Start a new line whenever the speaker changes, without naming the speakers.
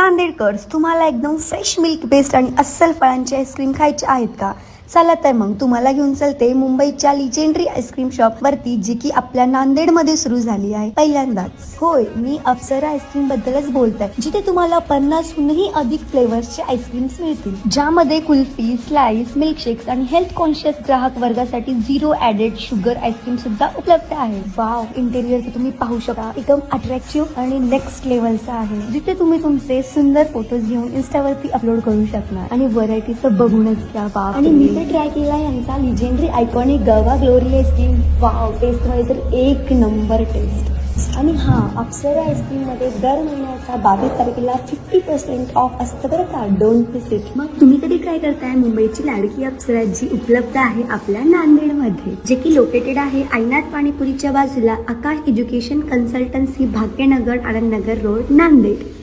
नांदेडकर्स, तुम्हाला एकदम fresh milk based आणि अस्सल फळांची आईस्क्रीम खायची आहेत का? चला तर मग तुम्हाला घेऊन चलते मुंबईच्या लिजेंडरी आईस्क्रीम शॉप वरती, जी की आपल्या नांदेड मध्ये सुरू झाली आहे पहिल्यांदाच. होय, मी अप्सरा आईस्क्रीम बद्दलच बोलते, जिथे तुम्हाला 50हूनही अधिक फ्लेवर्सचे आईस्क्रीम्स मिळतील, ज्यामध्ये कुल्फी, स्लाइस, मिल्कशेक्स आणि हेल्थ कॉन्शियस ग्राहक वर्गासाठी 0 ॲडेड शुगर आईस्क्रीम सुद्धा उपलब्ध आहे. वाव, इंटेरियर तर तुम्ही पाहू शकता, एकदम अट्रॅक्टिव्ह आणि नेक्स्ट लेवलचा आहे, जिथे तुम्ही तुमचे सुंदर फोटोज घेऊन इंस्टावरती अपलोड करू शकणार. आणि व्हरायटीचं बघूनच घ्या. बाप, आणि मी ट्राय केला यांचा लिजेंडरी आयकॉनिक गवा ग्लोरी आईस्क्रीम. वाव, टेस्ट मध्ये तर एक नंबर टेस्ट. आणि हा, अप्सरा आईस्क्रीम मध्ये दर महिन्याचा 22 तारखेला 50% ऑफ असतं बरं का. Don't miss it. मग तुम्ही कधी ट्राय करताय मुंबईची लाडकी अप्सरा, जी उपलब्ध आहे आपल्या नांदेड मध्ये, जे की लोकेटेड आहे आईनाथ पाणीपुरीच्या बाजूला, Aakash education consultancy, Bhagyanagar, Anandnagar road, Nanded.